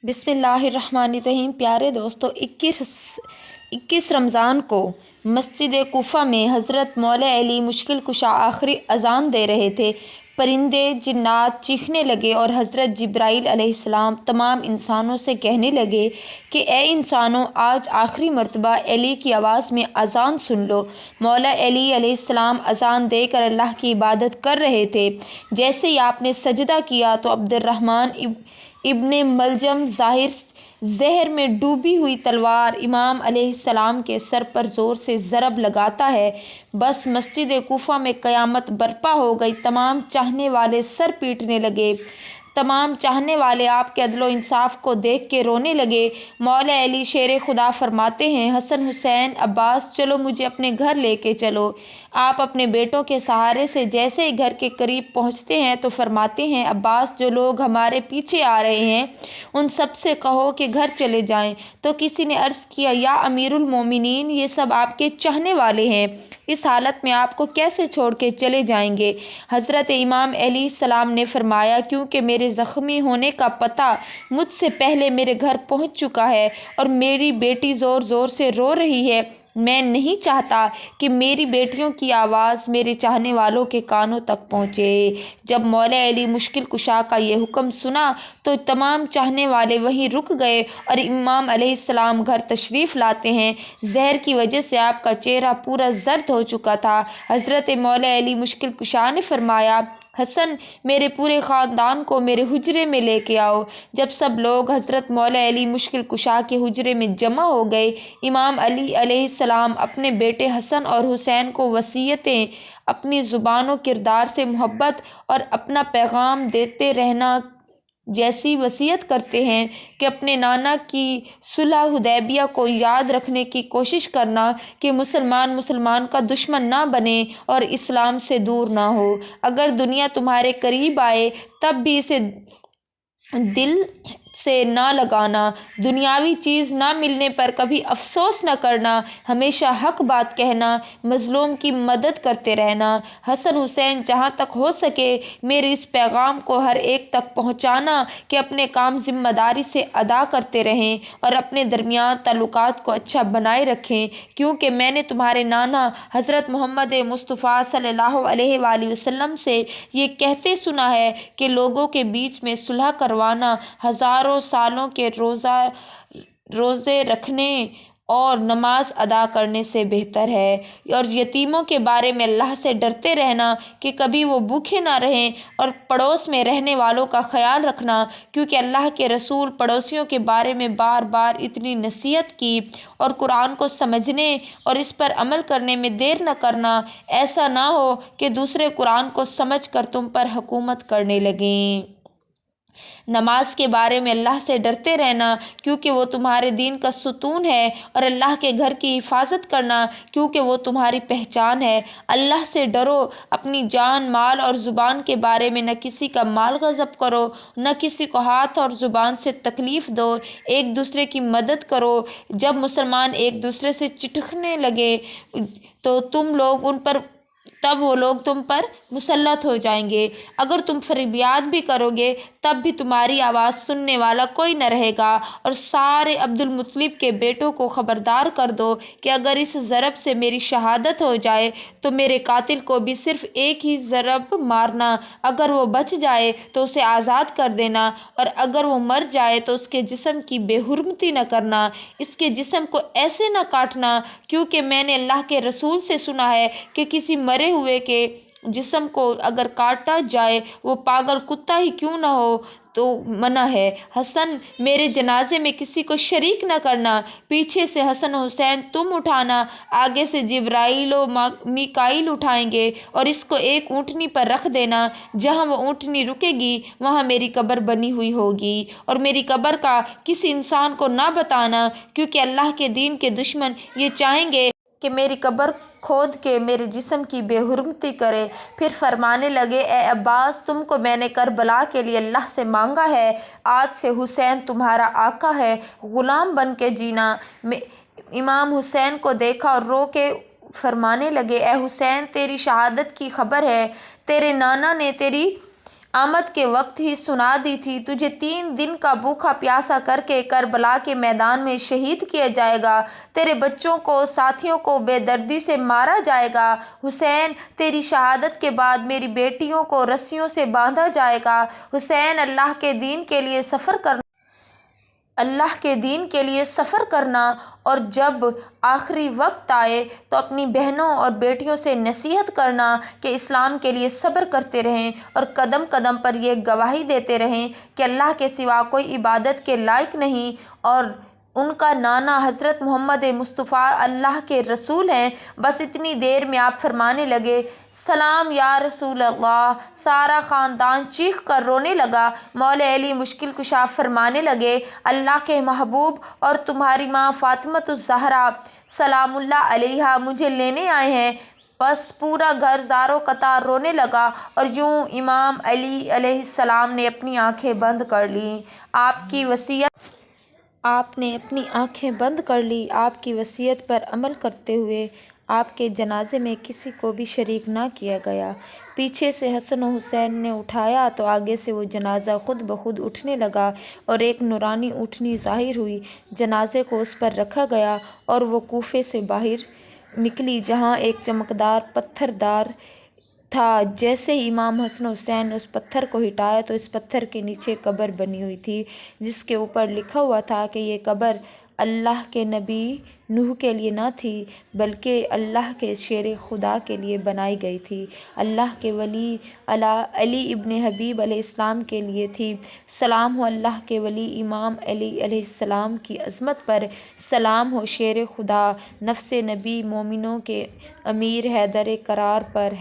بسم اللہ الرحمن الرحیم۔ پیارے دوستو، 21 رمضان کو مسجد کوفہ میں حضرت مولا علی مشکل کشا آخری اذان دے رہے تھے۔ پرندے جنات چیخنے لگے اور حضرت جبرائیل علیہ السلام تمام انسانوں سے کہنے لگے کہ اے انسانوں، آج آخری مرتبہ علی کی آواز میں اذان سن لو۔ مولا علی علیہ السلام اذان دے کر اللہ کی عبادت کر رہے تھے۔ جیسے ہی آپ نے سجدہ کیا تو عبد الرحمن ابن ملجم زہر میں ڈوبی ہوئی تلوار امام علیہ السلام کے سر پر زور سے ضرب لگاتا ہے۔ بس مسجد کوفہ میں قیامت برپا ہو گئی۔ تمام چاہنے والے سر پیٹنے لگے۔ تمام چاہنے والے آپ کے عدل و انصاف کو دیکھ کے رونے لگے۔ مولا علی شیر خدا فرماتے ہیں، حسن، حسین، عباس، چلو مجھے اپنے گھر لے کے چلو۔ آپ اپنے بیٹوں کے سہارے سے جیسے ہی گھر کے قریب پہنچتے ہیں تو فرماتے ہیں، عباس، جو لوگ ہمارے پیچھے آ رہے ہیں ان سب سے کہو کہ گھر چلے جائیں۔ تو کسی نے عرض کیا، یا امیر المومنین، یہ سب آپ کے چاہنے والے ہیں، اس حالت میں آپ کو کیسے چھوڑ کے چلے جائیں گے؟ حضرت امام علیہ السلام نے فرمایا، کیونکہ میرے زخمی ہونے کا پتہ مجھ سے پہلے میرے گھر پہنچ چکا ہے اور میری بیٹی زور زور سے رو رہی ہے۔ میں نہیں چاہتا کہ میری بیٹیوں کی آواز میرے چاہنے والوں کے کانوں تک پہنچے۔ جب مولا علی مشکل کشا کا یہ حکم سنا تو تمام چاہنے والے وہیں رک گئے اور امام علیہ السلام گھر تشریف لاتے ہیں۔ زہر کی وجہ سے آپ کا چہرہ پورا زرد ہو چکا تھا۔ حضرت مولا علی مشکل کشا نے فرمایا، حسن، میرے پورے خاندان کو میرے حجرے میں لے کے آؤ۔ جب سب لوگ حضرت مولا علی مشکل کشا کے حجرے میں جمع ہو گئے، امام علی علیہ السلام اپنے بیٹے حسن اور حسین کو وصیتیں، اپنی زبان و کردار سے محبت اور اپنا پیغام دیتے رہنا جیسی وصیت کرتے ہیں کہ اپنے نانا کی صلح حدیبیہ کو یاد رکھنے کی کوشش کرنا کہ مسلمان کا دشمن نہ بنے اور اسلام سے دور نہ ہو۔ اگر دنیا تمہارے قریب آئے تب بھی اسے دل سے نہ لگانا، دنیاوی چیز نہ ملنے پر کبھی افسوس نہ کرنا، ہمیشہ حق بات کہنا، مظلوم کی مدد کرتے رہنا۔ حسن، حسین، جہاں تک ہو سکے میرے اس پیغام کو ہر ایک تک پہنچانا کہ اپنے کام ذمہ داری سے ادا کرتے رہیں اور اپنے درمیان تعلقات کو اچھا بنائے رکھیں، کیونکہ میں نے تمہارے نانا حضرت محمد مصطفیٰ صلی اللہ علیہ وآلہ وسلم سے یہ کہتے سنا ہے کہ لوگوں کے بیچ میں صلح کروانا ہزاروں سالوں کے روزے رکھنے اور نماز ادا کرنے سے بہتر ہے، اور یتیموں کے بارے میں اللہ سے ڈرتے رہنا کہ کبھی وہ بھوکے نہ رہیں، اور پڑوس میں رہنے والوں کا خیال رکھنا، کیونکہ اللہ کے رسول پڑوسیوں کے بارے میں بار بار اتنی نصیحت کی، اور قرآن کو سمجھنے اور اس پر عمل کرنے میں دیر نہ کرنا، ایسا نہ ہو کہ دوسرے قرآن کو سمجھ کر تم پر حکومت کرنے لگیں۔ نماز کے بارے میں اللہ سے ڈرتے رہنا، کیونکہ وہ تمہارے دین کا ستون ہے، اور اللہ کے گھر کی حفاظت کرنا، کیونکہ وہ تمہاری پہچان ہے۔ اللہ سے ڈرو، اپنی جان، مال اور زبان کے بارے میں نہ کسی کا مال غصب کرو، نہ کسی کو ہاتھ اور زبان سے تکلیف دو، ایک دوسرے کی مدد کرو۔ جب مسلمان ایک دوسرے سے چٹکنے لگے تو تب وہ لوگ تم پر مسلط ہو جائیں گے۔ اگر تم فریاد بھی کرو گے تب بھی تمہاری آواز سننے والا کوئی نہ رہے گا، اور سارے عبد المطلب کے بیٹوں کو خبردار کر دو کہ اگر اس ضرب سے میری شہادت ہو جائے تو میرے قاتل کو بھی صرف ایک ہی ضرب مارنا، اگر وہ بچ جائے تو اسے آزاد کر دینا، اور اگر وہ مر جائے تو اس کے جسم کی بے حرمتی نہ کرنا، اس کے جسم کو ایسے نہ کاٹنا، کیونکہ میں نے اللہ کے رسول سے سنا ہے کہ کسی مرے ہوئے کے جسم کو اگر کاٹا جائے، وہ پاگل کتا ہی کیوں نہ ہو، تو منع ہے۔ حسن، میرے جنازے میں کسی کو شریک نہ کرنا، پیچھے سے حسن و حسین تم اٹھانا، آگے سے جبرائیل و میکائیل اٹھائیں گے، اور اس کو ایک اونٹنی پر رکھ دینا، جہاں وہ اونٹنی رکے گی وہاں میری قبر بنی ہوئی ہوگی، اور میری قبر کا کسی انسان کو نہ بتانا، کیونکہ اللہ کے دین کے دشمن یہ چاہیں گے کہ میری قبر کھود کے میرے جسم کی بے حرمتی کرے۔ پھر فرمانے لگے، اے عباس، تم کو میں نے کربلا کے لیے اللہ سے مانگا ہے، آج سے حسین تمہارا آقا ہے، غلام بن کے جینا۔ امام حسین کو دیکھا اور رو کے فرمانے لگے، اے حسین، تیری شہادت کی خبر ہے، تیرے نانا نے تیری آمد کے وقت ہی سنا دی تھی، تجھے 3 دن کا بھوکا پیاسا کر کے کربلا کے میدان میں شہید کیا جائے گا، تیرے بچوں کو ساتھیوں کو بے دردی سے مارا جائے گا۔ حسین، تیری شہادت کے بعد میری بیٹیوں کو رسیوں سے باندھا جائے گا۔ حسین، اللہ کے دین کے لیے سفر کرنا اور جب آخری وقت آئے تو اپنی بہنوں اور بیٹیوں سے نصیحت کرنا کہ اسلام کے لیے صبر کرتے رہیں اور قدم قدم پر یہ گواہی دیتے رہیں کہ اللہ کے سوا کوئی عبادت کے لائق نہیں اور ان کا نانا حضرت محمد مصطفیٰ اللہ کے رسول ہیں۔ بس اتنی دیر میں آپ فرمانے لگے، سلام یا رسول اللہ۔ سارا خاندان چیخ کر رونے لگا۔ مولا علی مشکل کشا فرمانے لگے، اللہ کے محبوب اور تمہاری ماں فاطمۃ الزہرا سلام اللہ علیہا مجھے لینے آئے ہیں۔ بس پورا گھر زاروں قطار رونے لگا اور یوں امام علی علیہ السلام نے اپنی آنکھیں بند کر لیں۔ آپ نے اپنی آنکھیں بند کر لی۔ آپ کی وصیت پر عمل کرتے ہوئے آپ کے جنازے میں کسی کو بھی شریک نہ کیا گیا۔ پیچھے سے حسن و حسین نے اٹھایا تو آگے سے وہ جنازہ خود بخود اٹھنے لگا اور ایک نورانی اونٹنی ظاہر ہوئی۔ جنازے کو اس پر رکھا گیا اور وہ کوفے سے باہر نکلی جہاں ایک چمکدار پتھر دار تھا۔ جیسے ہی امام حسن و حسین نے اس پتھر کو ہٹایا تو اس پتھر کے نیچے قبر بنی ہوئی تھی جس کے اوپر لکھا ہوا تھا کہ یہ قبر اللہ کے نبی نوح کے لیے نہ تھی بلکہ اللہ کے شیر خدا کے لیے بنائی گئی تھی، اللہ کے ولی علی ابن حبیب علیہ السلام کے لیے تھی۔ سلام ہو اللہ کے ولی امام علی علیہ السلام کی عظمت پر، سلام ہو شیر خدا نفس نبی مومنوں کے امیر حیدر کرار پر۔